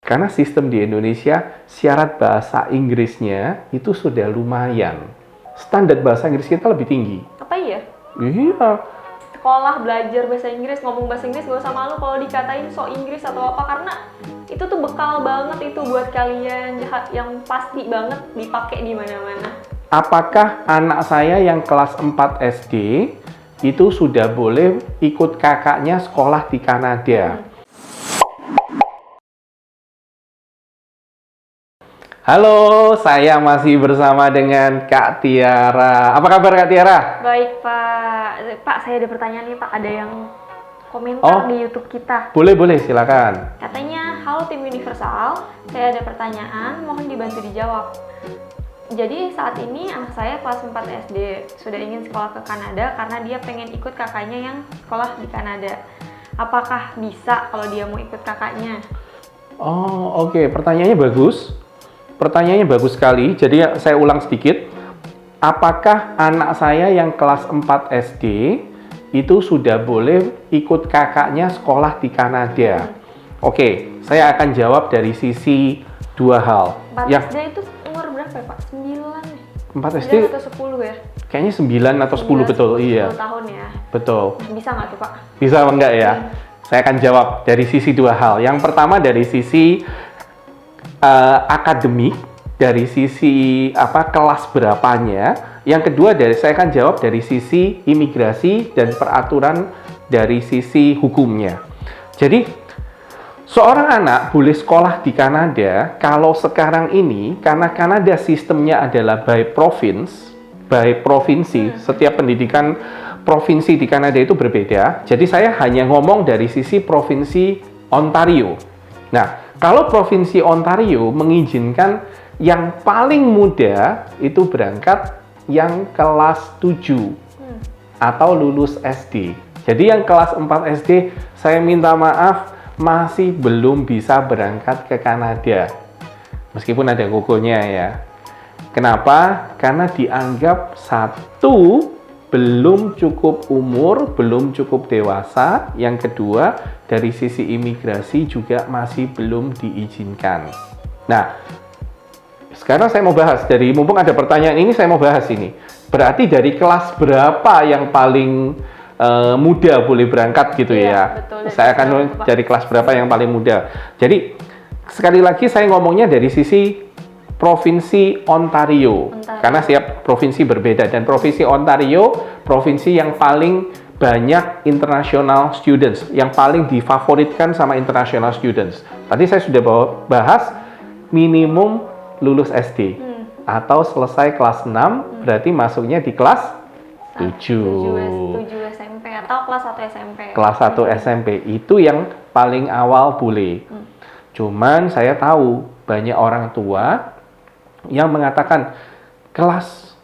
Karena sistem di Indonesia, syarat bahasa Inggrisnya itu sudah lumayan. Standar bahasa Inggris kita lebih tinggi. Apa iya? Iya. Sekolah belajar bahasa Inggris, ngomong bahasa Inggris gak usah malu kalau dikatain so Inggris atau apa, karena itu tuh bekal banget itu buat kalian yang pasti banget dipakai di mana-mana. Apakah anak saya yang kelas 4 SD itu sudah boleh ikut kakaknya sekolah di Kanada? Halo, saya masih bersama dengan Kak Tiara. Apa kabar Kak Tiara? Baik Pak. Pak, saya ada pertanyaan nih Pak. Ada yang komentar di YouTube kita. Boleh, silakan. Katanya, halo tim Universal, saya ada pertanyaan, mohon dibantu dijawab. Jadi saat ini anak saya kelas 4 SD, sudah ingin sekolah ke Kanada karena dia pengen ikut kakaknya yang sekolah di Kanada. Apakah bisa kalau dia mau ikut kakaknya? Oh, oke. Pertanyaannya bagus sekali. Jadi saya ulang sedikit. Apakah anak saya yang kelas 4 SD itu sudah boleh ikut kakaknya sekolah di Kanada? Oke, saya akan jawab dari sisi dua hal. 4 SD itu umur berapa ya Pak? 9 nih? 4 SD 9 atau 10 ya? kayaknya 9 atau 10, betul. 10 Iya. tahun ya? Betul. Bisa nggak tuh Pak? Bisa apa enggak ya? Saya akan jawab dari sisi dua hal. Yang pertama dari sisi akademik, dari sisi kelas berapanya. Yang kedua saya akan jawab dari sisi imigrasi dan peraturan dari sisi hukumnya. Jadi seorang anak boleh sekolah di Kanada kalau sekarang ini, karena Kanada sistemnya adalah by provinsi. Setiap pendidikan provinsi di Kanada itu berbeda. Jadi saya hanya ngomong dari sisi provinsi Ontario. Nah, kalau provinsi Ontario mengizinkan yang paling muda itu berangkat yang kelas 7 atau lulus SD. Jadi yang kelas 4 SD, saya minta maaf, masih belum bisa berangkat ke Kanada. Meskipun ada kukunya ya. Kenapa? Karena dianggap satu, belum cukup umur, belum cukup dewasa. Yang kedua, dari sisi imigrasi juga masih belum diizinkan. Nah, sekarang saya mau bahas, mumpung ada pertanyaan ini, saya mau bahas ini. Berarti dari kelas berapa yang paling muda boleh berangkat gitu ya? Betul, saya akan dari kelas berapa yang paling muda. Jadi, sekali lagi saya ngomongnya dari sisi Provinsi Ontario. Karena setiap provinsi berbeda, dan Provinsi Ontario, provinsi yang paling banyak international students, yang paling difavoritkan sama international students. Tadi saya sudah bahas minimum lulus SD atau selesai kelas 6, berarti masuknya di kelas 7 SMP atau kelas 1 SMP. Kelas 1 SMP itu yang paling awal boleh. Cuman saya tahu banyak orang tua yang mengatakan kelas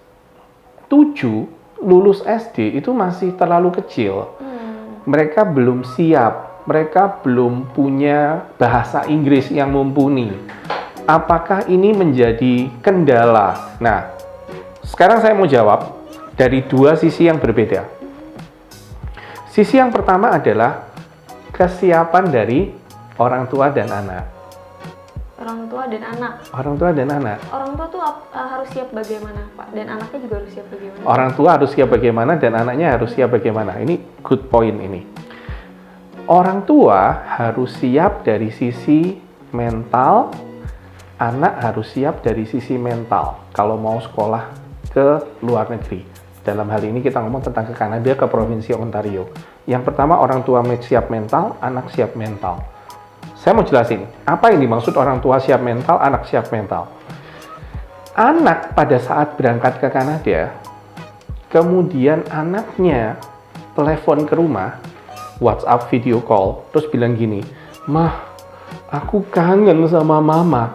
7 lulus SD itu masih terlalu kecil. Mereka belum siap, mereka belum punya bahasa Inggris yang mumpuni. Apakah ini menjadi kendala? Nah, sekarang saya mau jawab dari dua sisi yang berbeda. Sisi yang pertama adalah kesiapan dari orang tua dan anak. Orang tua dan anak. Orang tua dan anak. Orang tua tuh harus siap bagaimana, Pak? Dan anaknya juga harus siap bagaimana? Orang tua harus siap bagaimana dan anaknya harus siap bagaimana. Ini good point ini. Orang tua harus siap dari sisi mental, anak harus siap dari sisi mental kalau mau sekolah ke luar negeri. Dalam hal ini kita ngomong tentang ke Kanada, ke Provinsi Ontario. Yang pertama, orang tua siap mental, anak siap mental. Saya mau jelasin, apa yang dimaksud orang tua siap mental, anak siap mental. Anak pada saat berangkat ke Kanada, kemudian anaknya telepon ke rumah, WhatsApp video call, terus bilang gini, "Mah, aku kangen sama mama."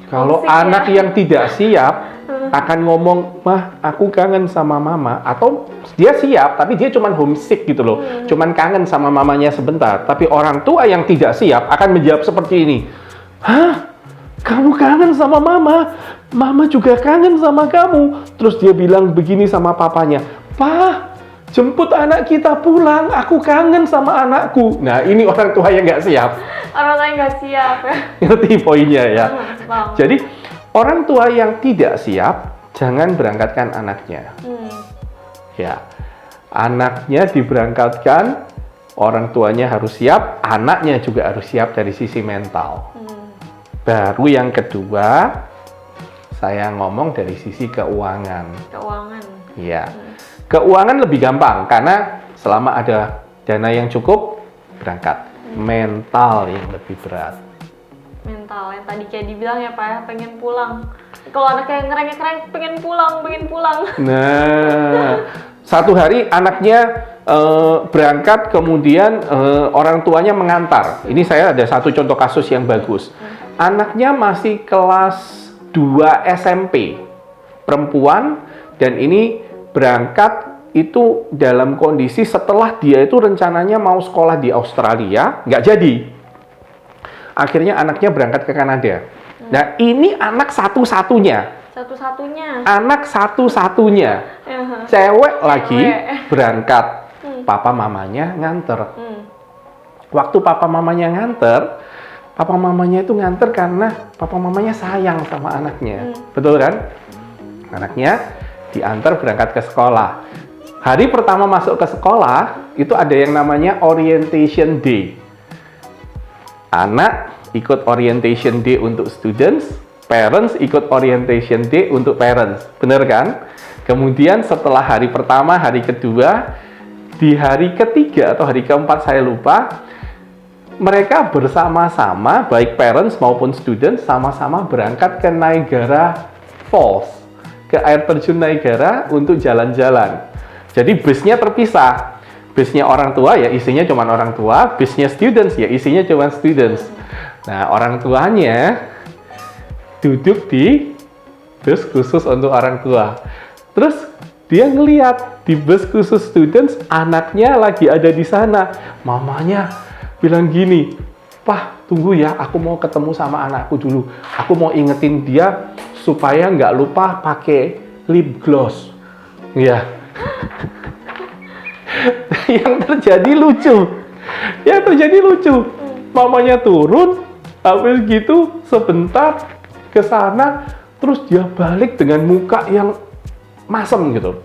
Kalau anak yang tidak siap akan ngomong, "Mah, aku kangen sama mama." Atau dia siap, tapi dia cuman homesick gitu loh. Cuman kangen sama mamanya sebentar. Tapi orang tua yang tidak siap akan menjawab seperti ini. "Hah? Kamu kangen sama mama? Mama juga kangen sama kamu." Terus dia bilang begini sama papanya, "Pak, Jemput anak kita pulang, aku kangen sama anakku. Nah, ini orang tua yang nggak siap. Orang lain nggak siap ya. Ngerti poinnya ya? Bang. Jadi, orang tua yang tidak siap, jangan berangkatkan anaknya. Ya, anaknya diberangkatkan, orang tuanya harus siap, anaknya juga harus siap dari sisi mental. Baru yang kedua, saya ngomong dari sisi keuangan. Keuangan. Ya, keuangan lebih gampang karena selama ada dana yang cukup, berangkat. Mental yang lebih berat. Mental yang tadi kayak dibilang ya Pak ya, pengen pulang. Kalau anaknya ngerengek-ngerengek pengen pulang. Nah, satu hari anaknya berangkat, kemudian orang tuanya mengantar. Ini saya ada satu contoh kasus yang bagus. Anaknya masih kelas 2 SMP, perempuan, dan ini berangkat itu dalam kondisi setelah dia itu rencananya mau sekolah di Australia, nggak jadi. Akhirnya anaknya berangkat ke Kanada. Nah, ini anak satu-satunya. Anak satu-satunya. Cewek lagi berangkat. Papa mamanya nganter. Waktu papa mamanya nganter, papa mamanya itu nganter karena papa mamanya sayang sama anaknya. Betul kan? Anaknya diantar berangkat ke sekolah. Hari pertama masuk ke sekolah, itu ada yang namanya Orientation Day. Anak ikut Orientation Day untuk students, parents ikut Orientation Day untuk parents. Bener kan? Kemudian setelah hari pertama, hari kedua, di hari ketiga atau hari keempat saya lupa, mereka bersama-sama, baik parents maupun students, sama-sama berangkat ke Niagara Falls, ke air terjun Niagara untuk jalan-jalan. Jadi busnya terpisah. Busnya orang tua ya isinya cuma orang tua, busnya students ya isinya cuma students. Nah, orang tuanya duduk di bus khusus untuk orang tua. Terus dia ngeliat di bus khusus students, anaknya lagi ada di sana. Mamanya bilang gini, "Pah, tunggu ya, aku mau ketemu sama anakku dulu. Aku mau ingetin dia supaya nggak lupa pakai lip gloss." Ya. Yang terjadi lucu. Mamanya turun, habis gitu sebentar ke sana, terus dia balik dengan muka yang masem gitu.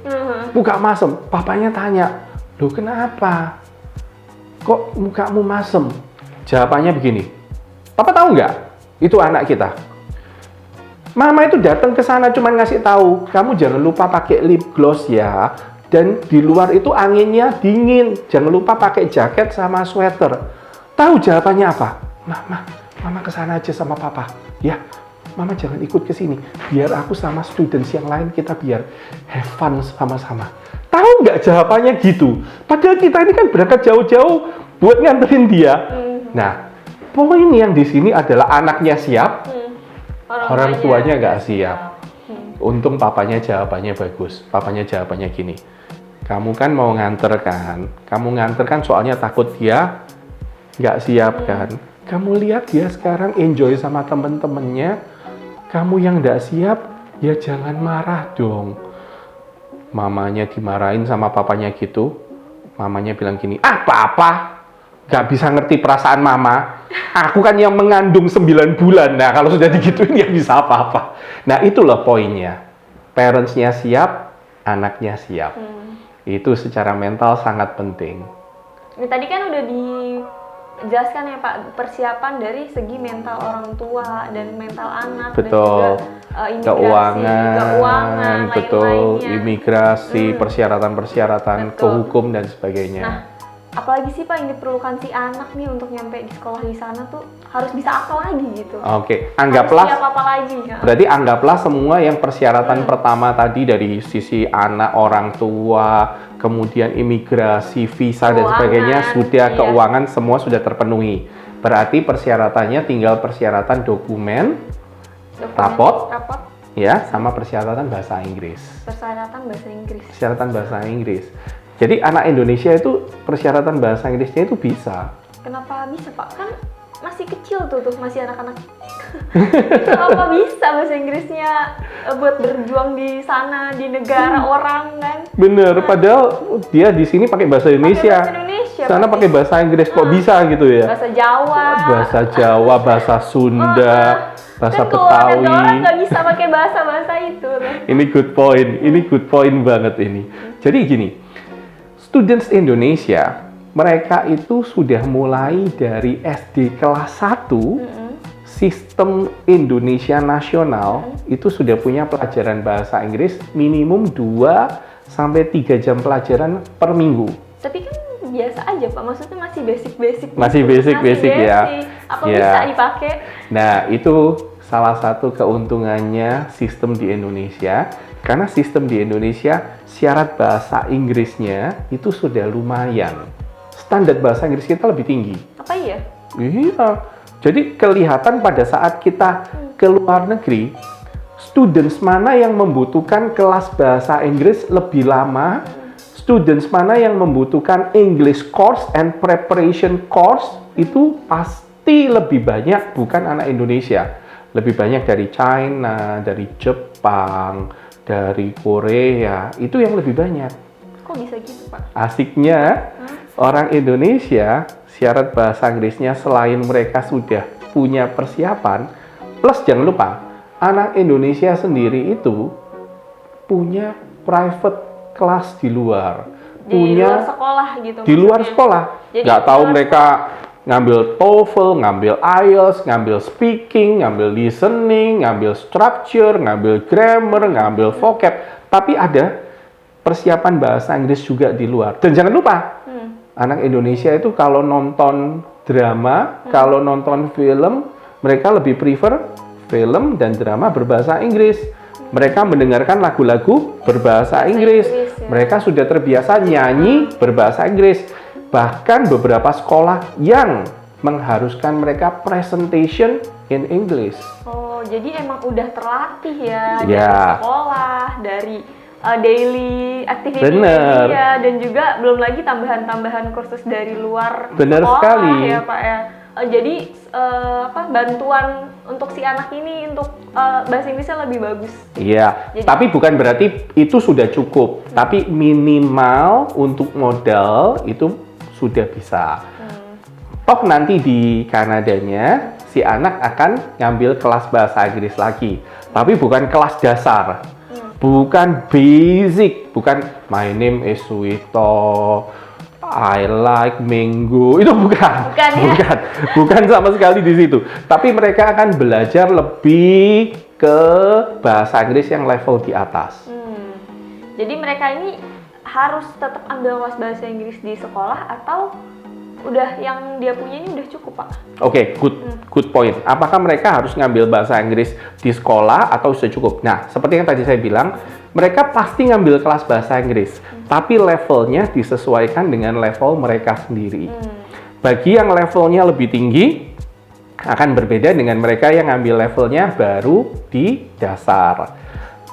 Muka masem. Papanya tanya, "Loh, kenapa? Kok mukamu masem?" Jawabannya begini, "Papa tahu nggak? Itu anak kita. Mama itu datang ke sana cuma ngasih tahu, kamu jangan lupa pakai lip gloss ya. Dan di luar itu anginnya dingin. Jangan lupa pakai jaket sama sweater." Tahu jawabannya apa? Mama ke sana aja sama papa. Ya, Mama jangan ikut ke sini. Biar aku sama students yang lain kita biar have fun sama-sama. Tahu nggak jawabannya gitu? Padahal kita ini kan berangkat jauh-jauh buat nganterin dia. Nah, poin yang di sini adalah anaknya siap, orang tuanya nggak siap. Untung papanya jawabannya bagus. Papanya jawabannya gini, "Kamu kan mau nganter kan? Kamu nganter kan soalnya takut dia nggak siap kan? Kamu lihat dia sekarang enjoy sama temen-temennya. Kamu yang nggak siap, ya jangan marah dong." Mamanya dimarahin sama papanya gitu. Mamanya bilang gini, "Papa nggak bisa ngerti perasaan mama. Aku kan yang mengandung 9 bulan. Nah, kalau sudah digituin ya bisa apa-apa." Nah, itulah poinnya. Parents-nya siap, anaknya siap. Itu secara mental sangat penting. Ini tadi kan udah dijelaskan ya Pak, persiapan dari segi mental orang tua dan mental anak. Betul. Dan juga keuangan, betul, lain-lainnya. imigrasi, persyaratan-persyaratan, kehukum dan sebagainya. Nah, apalagi sih Pak yang diperlukan si anak nih untuk nyampe di sekolah di sana tuh harus bisa apa lagi gitu? Oke, anggaplah. Harus siap apa lagi? Berarti anggaplah semua yang persyaratan pertama tadi dari sisi anak, orang tua, kemudian imigrasi, visa dan sebagainya, sudah keuangan semua sudah terpenuhi. Berarti persyaratannya tinggal persyaratan dokumen, raport, ya, sama persyaratan bahasa Inggris. Persyaratan bahasa Inggris. Jadi anak Indonesia itu persyaratan bahasa Inggrisnya itu bisa. Kenapa bisa Pak? Kan masih kecil tuh masih anak-anak. Itu apa bisa bahasa Inggrisnya buat berjuang di sana, di negara orang kan? Bener, padahal dia di sini pakai bahasa Indonesia. Pakai bahasa Indonesia. Sana pakai bahasa Inggris, kok bisa gitu ya? Bahasa Jawa. Bahasa Jawa, bahasa Sunda, bahasa kan keluarga Betawi. orang nggak bisa pakai bahasa itu. Ini good point banget ini. Jadi gini, students Indonesia, mereka itu sudah mulai dari SD kelas 1, sistem Indonesia nasional itu sudah punya pelajaran bahasa Inggris minimum 2-3 jam pelajaran per minggu. Tapi kan biasa aja Pak, maksudnya masih basic-basic. Masih basic ya. Apa bisa dipakai? Nah, itu salah satu keuntungannya sistem di Indonesia. Karena sistem di Indonesia, syarat bahasa Inggrisnya itu sudah lumayan. Standar bahasa Inggris kita lebih tinggi. Apa iya? Iya. Jadi kelihatan pada saat kita ke luar negeri, students mana yang membutuhkan kelas bahasa Inggris lebih lama, students mana yang membutuhkan English course and preparation course, itu pasti lebih banyak bukan anak Indonesia. Lebih banyak dari China, dari Jepang, dari Korea, itu yang lebih banyak. Kok bisa gitu Pak? Asiknya, orang Indonesia syarat bahasa Inggrisnya selain mereka sudah punya persiapan, plus jangan lupa, anak Indonesia sendiri itu punya private class di luar. Di luar sekolah gitu. Di luar sekolah. Nggak tahu mereka ngambil TOEFL, ngambil IELTS, ngambil speaking, ngambil listening, ngambil structure, ngambil grammar, ngambil vocab. Tapi ada persiapan bahasa Inggris juga di luar. Dan jangan lupa, anak Indonesia itu kalau nonton drama, kalau nonton film, mereka lebih prefer film dan drama berbahasa Inggris. Mereka mendengarkan lagu-lagu berbahasa Inggris. Mereka sudah terbiasa nyanyi berbahasa Inggris. Bahkan beberapa sekolah yang mengharuskan mereka presentation in English. Oh, jadi emang udah terlatih ya, Ya. dari sekolah, dari daily activity Bener. dia, dan juga belum lagi tambahan-tambahan kursus dari luar Bener sekolah sekali. ya Pak ya. Jadi bantuan untuk si anak ini untuk bahasa Inggrisnya lebih bagus. Iya, Jadi- tapi bukan berarti itu sudah cukup. Tapi minimal untuk modal itu sudah bisa. Toh nanti di Kanadanya si anak akan ngambil kelas bahasa Inggris lagi. Tapi bukan kelas dasar. Bukan basic, bukan my name is Suito, I like mango, itu bukan. Bukan ya? Bukan sama sekali di situ. Tapi mereka akan belajar lebih ke bahasa Inggris yang level di atas. Jadi mereka ini harus tetap ambil kelas bahasa Inggris di sekolah atau udah yang dia punya ini udah cukup Pak? Oke, good point. Apakah mereka harus ngambil bahasa Inggris di sekolah atau sudah cukup? Nah, seperti yang tadi saya bilang, mereka pasti ngambil kelas bahasa Inggris, tapi levelnya disesuaikan dengan level mereka sendiri. Bagi yang levelnya lebih tinggi, akan berbeda dengan mereka yang ngambil levelnya baru di dasar.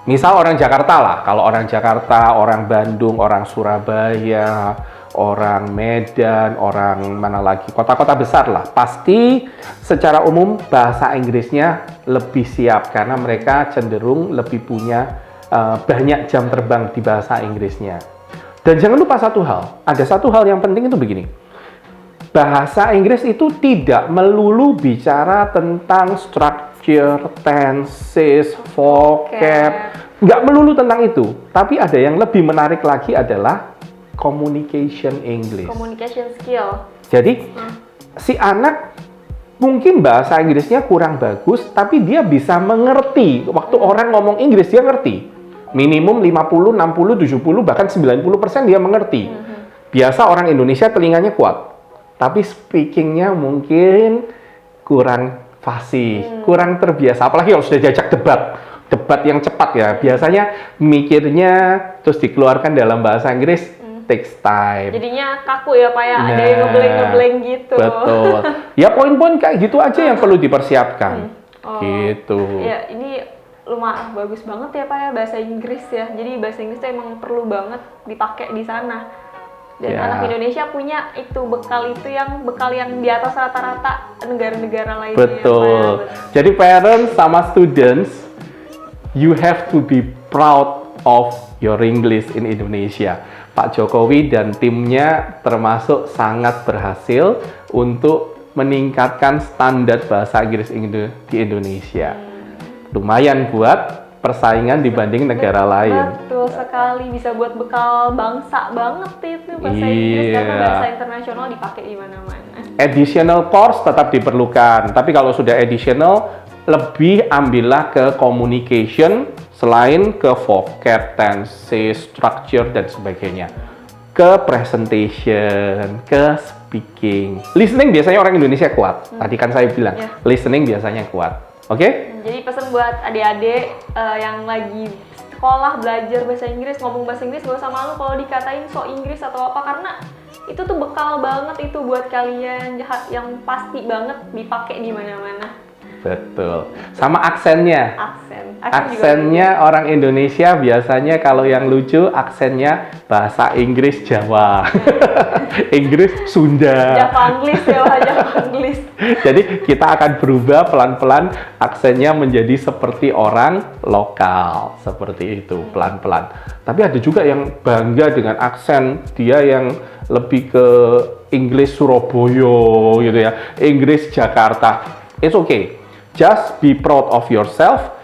Misal orang Jakarta lah, kalau orang Jakarta, orang Bandung, orang Surabaya, orang Medan, orang mana lagi, kota-kota besar lah, pasti secara umum bahasa Inggrisnya lebih siap karena mereka cenderung lebih punya banyak jam terbang di bahasa Inggrisnya. Dan jangan lupa satu hal, ada satu hal yang penting itu begini, bahasa Inggris itu tidak melulu bicara tentang structure, tenses, vocab, nggak melulu tentang itu, tapi ada yang lebih menarik lagi adalah communication English. Communication skill. Jadi si anak mungkin bahasa Inggrisnya kurang bagus, tapi dia bisa mengerti. Waktu orang ngomong Inggris dia ngerti. Minimum 50, 60, 70, bahkan 90% dia mengerti. Biasa orang Indonesia telinganya kuat, tapi speakingnya mungkin kurang fasih, kurang terbiasa. Apalagi kalau sudah diajak debat yang cepat ya. Biasanya mikirnya terus dikeluarkan dalam bahasa Inggris takes time. Jadinya kaku ya Pak ya, ada yang ngebleng-ngebleng gitu. Betul. Ya poin-poin kayak gitu aja yang perlu dipersiapkan. Gitu. Ya ini lumayan bagus banget ya Pak ya bahasa Inggris ya. Jadi bahasa Inggris itu emang perlu banget dipakai di sana. Dan Ya. anak Indonesia punya itu bekal yang di atas rata-rata negara-negara lainnya. Betul. Pak. Jadi parents sama students, you have to be proud of your English in Indonesia. Pak Jokowi dan timnya termasuk sangat berhasil untuk meningkatkan standar bahasa Inggris di Indonesia. Lumayan buat persaingan dibanding negara lain. Betul sekali, bisa buat bekal bangsa banget itu bahasa Inggris karena Iya. bahasa internasional dipakai di mana-mana. Additional course tetap diperlukan, tapi kalau sudah additional, lebih ambillah ke communication selain ke vocab, tenses, structure, dan sebagainya. Ke presentation, ke speaking. Listening biasanya orang Indonesia kuat. Tadi kan saya bilang, Iya. listening biasanya kuat. Oke? Jadi pesan buat adik-adik yang lagi sekolah belajar bahasa Inggris, ngomong bahasa Inggris gak usah malu kalau dikatain so Inggris atau apa, karena itu tuh bekal banget itu buat kalian yang pasti banget dipakai di mana-mana. Betul. Sama aksennya. Aksen Aksennya orang Indonesia biasanya kalau yang lucu aksennya bahasa Inggris Jawa, Inggris Sunda. Javanglis ya, Pak, Javanglis. Jadi kita akan berubah pelan-pelan aksennya menjadi seperti orang lokal, seperti itu pelan-pelan. Tapi ada juga yang bangga dengan aksen dia yang lebih ke Inggris Surabaya gitu ya, Inggris Jakarta. It's okay. Just be proud of yourself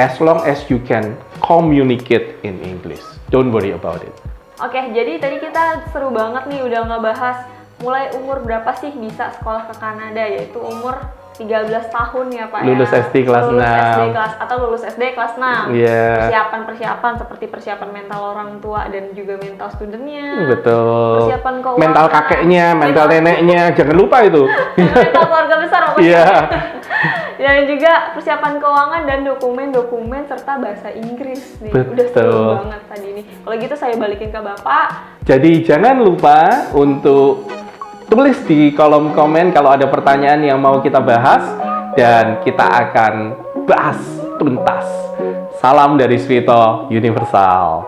as long as you can communicate in English. Don't worry about it. Oke, jadi tadi kita seru banget nih udah ngebahas mulai umur berapa sih bisa sekolah ke Kanada, yaitu umur 13 tahun ya Pak. Lulus ya. SD kelas Lulus 6. SD kelas atau lulus SD kelas 6. Iya. Persiapan seperti persiapan mental orang tua dan juga mental studentnya. Betul. Persiapan keuangan. Mental kakeknya, mental neneknya, jangan lupa itu. Mental keluarga besar pokoknya. Iya. Dan juga persiapan keuangan dan dokumen-dokumen serta bahasa Inggris nih. Udah seru Betul. banget tadi nih. Kalau gitu saya balikin ke Bapak. Jadi jangan lupa untuk tulis di kolom komen kalau ada pertanyaan yang mau kita bahas dan kita akan bahas tuntas. Salam dari Swito Universal.